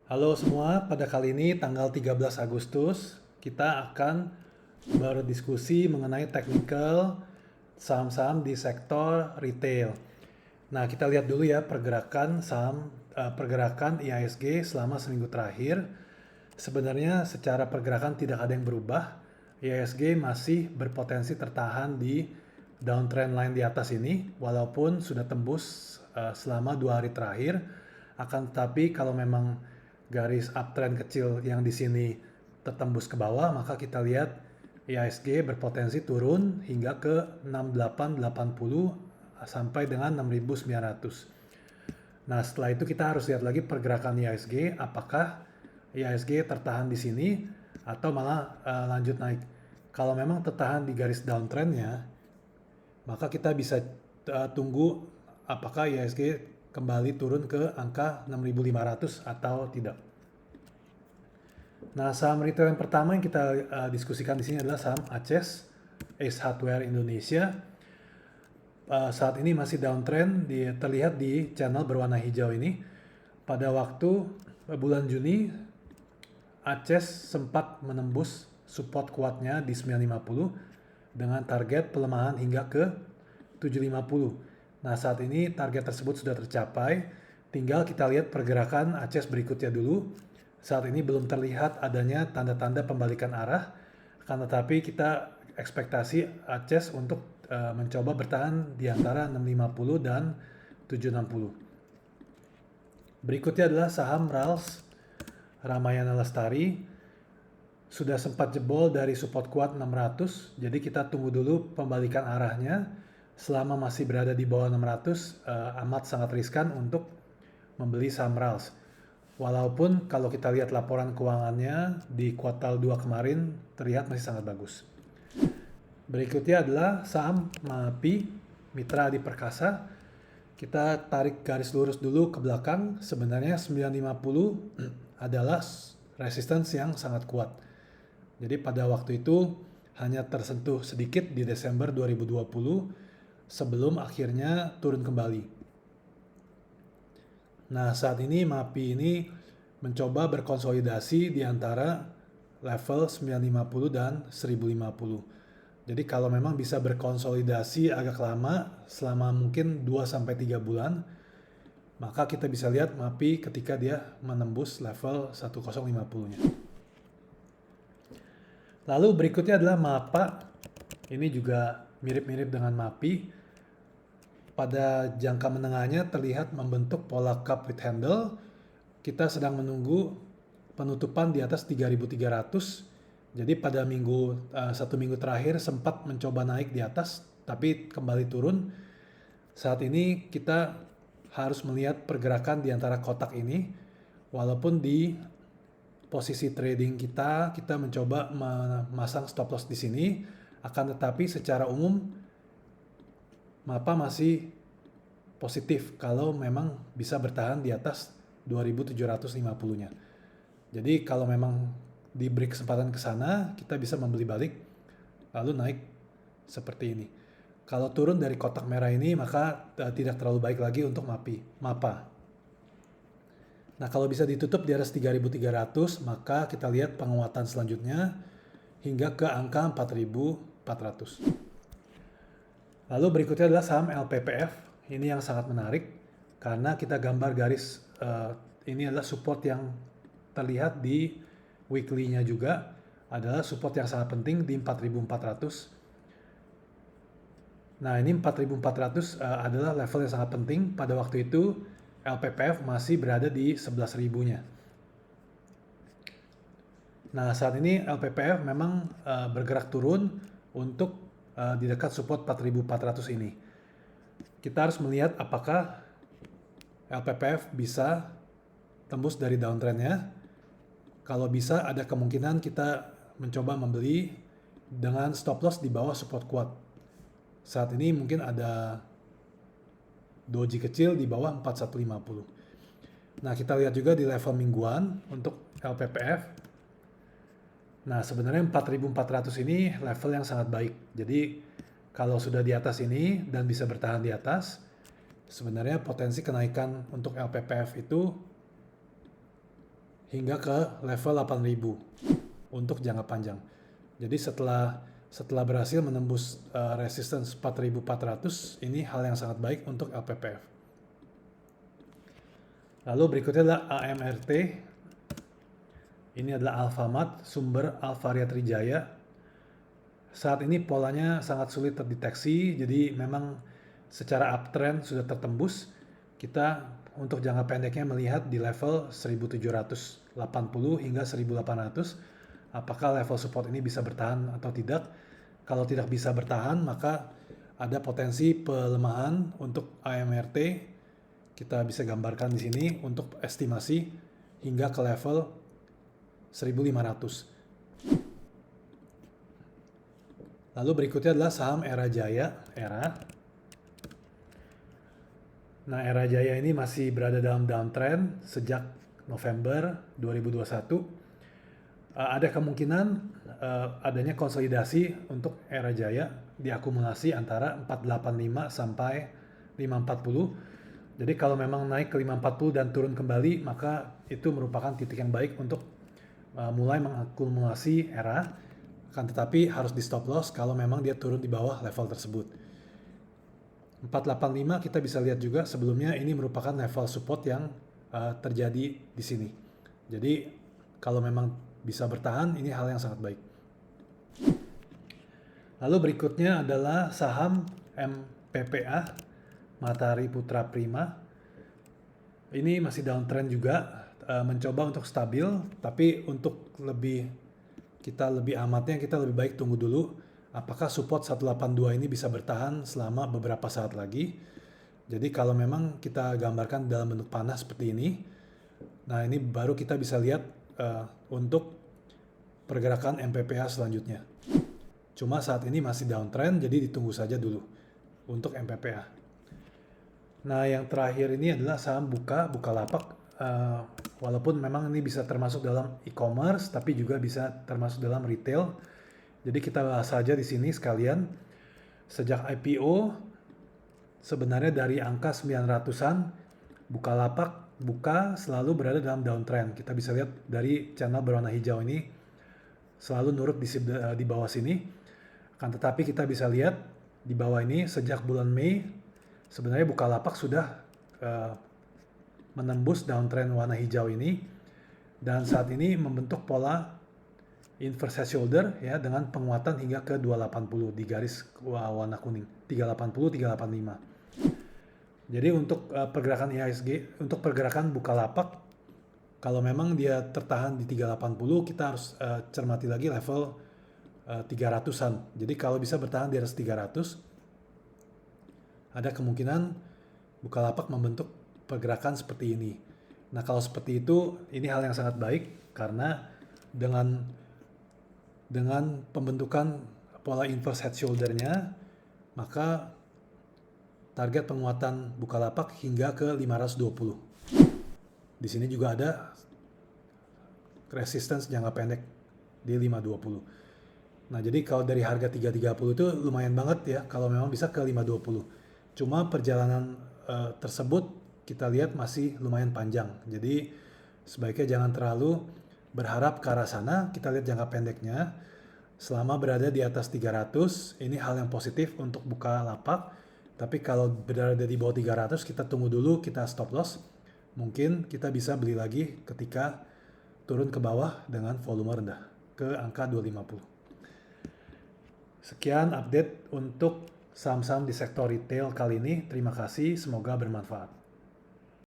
Halo semua, pada kali ini tanggal 13 Agustus kita akan berdiskusi mengenai technical saham-saham di sektor retail. Nah, kita lihat dulu ya pergerakan pergerakan IHSG selama seminggu terakhir. Sebenarnya secara pergerakan tidak ada yang berubah. IHSG masih berpotensi tertahan di downtrend line di atas ini, walaupun sudah tembus selama 2 hari terakhir. Akan tetapi kalau memang garis uptrend kecil yang di sini tertembus ke bawah, maka kita lihat IHSG berpotensi turun hingga ke 6880 sampai dengan 6900. Nah, setelah itu kita harus lihat lagi pergerakan IHSG, apakah IHSG tertahan di sini atau malah lanjut naik. Kalau memang tertahan di garis downtrendnya, maka kita bisa tunggu apakah IHSG kembali turun ke angka 6.500 atau tidak. Nah, saham retail yang pertama yang kita diskusikan di sini adalah saham ACES, Ace Hardware Indonesia. Saat ini masih downtrend, terlihat di channel berwarna hijau ini. Pada waktu bulan Juni, ACES sempat menembus support kuatnya di 950 dengan target pelemahan hingga ke 750. Nah, saat ini target tersebut sudah tercapai. Tinggal kita lihat pergerakan ACES berikutnya dulu. Saat ini belum terlihat adanya tanda-tanda pembalikan arah, akan tetapi kita ekspektasi ACES untuk mencoba bertahan di antara 650 dan 760. Berikutnya adalah saham RALS, Ramayana Lestari. Sudah sempat jebol dari support kuat 600, jadi kita tunggu dulu pembalikan arahnya. Selama masih berada di bawah 600, amat sangat riskan untuk membeli saham RALS. Walaupun kalau kita lihat laporan keuangannya di kuartal 2 kemarin terlihat masih sangat bagus. Berikutnya adalah saham MAPI, Mitra Adi Perkasa. Kita tarik garis lurus dulu ke belakang. Sebenarnya 950 adalah resistance yang sangat kuat. Jadi pada waktu itu hanya tersentuh sedikit di Desember 2020 sebelum akhirnya turun kembali. Nah, saat ini MAPI ini mencoba berkonsolidasi di antara level 950 dan 1050. Jadi kalau memang bisa berkonsolidasi agak lama, selama mungkin 2-3 bulan, maka kita bisa lihat MAPI ketika dia menembus level 1050-nya. Lalu berikutnya adalah MAPA. Ini juga mirip-mirip dengan MAPI. Pada jangka menengahnya terlihat membentuk pola cup with handle. Kita sedang menunggu penutupan di atas 3.300. Jadi pada satu minggu terakhir sempat mencoba naik di atas, tapi kembali turun. Saat ini kita harus melihat pergerakan di antara kotak ini. Walaupun di posisi trading kita mencoba memasang stop loss di sini, akan tetapi secara umum MAPA masih positif kalau memang bisa bertahan di atas 2.750-nya. Jadi kalau memang diberi kesempatan ke sana, kita bisa membeli balik lalu naik seperti ini. Kalau turun dari kotak merah ini, maka tidak terlalu baik lagi untuk MAPA. Nah, kalau bisa ditutup di atas 3.300, maka kita lihat penguatan selanjutnya hingga ke angka 4.400. Lalu berikutnya adalah saham LPPF. Ini yang sangat menarik karena kita gambar garis ini adalah support yang terlihat di weekly-nya juga, adalah support yang sangat penting di 4.400. Nah, ini 4.400 adalah level yang sangat penting. Pada waktu itu LPPF masih berada di 11.000-nya. Nah, saat ini LPPF memang bergerak turun untuk di dekat support 4.400 ini. Kita harus melihat apakah LPPF bisa tembus dari downtrendnya. Kalau bisa, ada kemungkinan kita mencoba membeli dengan stop loss di bawah support kuat. Saat ini mungkin ada doji kecil di bawah 4150. Nah, kita lihat juga di level mingguan untuk LPPF. Nah, sebenarnya 4.400 ini level yang sangat baik. Jadi, kalau sudah di atas ini dan bisa bertahan di atas, sebenarnya potensi kenaikan untuk LPPF itu hingga ke level 8.000 untuk jangka panjang. Jadi setelah berhasil menembus resistance 4.400, ini hal yang sangat baik untuk LPPF. Lalu berikutnya adalah AMRT. Ini adalah Alfamart, sumber Alvaria Trijaya. Saat ini polanya sangat sulit terdeteksi, jadi memang secara uptrend sudah tertembus. Kita untuk jangka pendeknya melihat di level 1780 hingga 1800. Apakah level support ini bisa bertahan atau tidak? Kalau tidak bisa bertahan, maka ada potensi pelemahan untuk AMRT. Kita bisa gambarkan di sini untuk estimasi hingga ke level 1500. Lalu berikutnya adalah saham Era Jaya, Era. Nah, Era Jaya ini masih berada dalam downtrend sejak November 2021. Ada kemungkinan adanya konsolidasi untuk Era Jaya diakumulasi antara 485 sampai 540. Jadi kalau memang naik ke 540 dan turun kembali, maka itu merupakan titik yang baik untuk mulai mengakumulasi Era. Akan tetapi harus di stop loss kalau memang dia turun di bawah level tersebut. 485 kita bisa lihat juga sebelumnya ini merupakan level support yang terjadi di sini. Jadi kalau memang bisa bertahan, ini hal yang sangat baik. Lalu berikutnya adalah saham MPPA, Matahari Putra Prima. Ini masih downtrend juga, mencoba untuk stabil, tapi untuk kita lebih amatnya, kita lebih baik tunggu dulu apakah support 182 ini bisa bertahan selama beberapa saat lagi. Jadi kalau memang kita gambarkan dalam bentuk panah seperti ini, nah ini baru kita bisa lihat untuk pergerakan MPPA selanjutnya. Cuma saat ini masih downtrend, jadi ditunggu saja dulu untuk MPPA. Nah yang terakhir ini adalah saham Bukalapak. Walaupun memang ini bisa termasuk dalam e-commerce, tapi juga bisa termasuk dalam retail. Jadi kita bahas saja di sini sekalian. Sejak IPO, sebenarnya dari angka 900-an, Bukalapak selalu berada dalam downtrend. Kita bisa lihat dari channel berwarna hijau ini selalu nurut di bawah sini. Akan tetapi kita bisa lihat di bawah ini sejak bulan Mei, sebenarnya Bukalapak sudah menembus downtrend warna hijau ini dan saat ini membentuk pola inverse shoulder ya dengan penguatan hingga ke 280 di garis warna kuning 380 385. Jadi untuk pergerakan IHSG, untuk pergerakan Bukalapak, kalau memang dia tertahan di 380, kita harus cermati lagi level 300-an. Jadi kalau bisa bertahan di atas 300, ada kemungkinan Bukalapak membentuk pergerakan seperti ini. Nah kalau seperti itu, ini hal yang sangat baik karena dengan pembentukan pola inverse head shoulder-nya, maka target penguatan Bukalapak hingga ke 520. Di sini juga ada resistance jangka pendek di 520. Nah jadi kalau dari harga 330 itu lumayan banget ya kalau memang bisa ke 520. Cuma perjalanan tersebut kita lihat masih lumayan panjang. Jadi sebaiknya jangan terlalu berharap ke arah sana. Kita lihat jangka pendeknya. Selama berada di atas 300, ini hal yang positif untuk Bukalapak. Tapi kalau berada di bawah 300, kita tunggu dulu, kita stop loss. Mungkin kita bisa beli lagi ketika turun ke bawah dengan volume rendah ke angka 250. Sekian update untuk saham-saham di sektor retail kali ini. Terima kasih, semoga bermanfaat.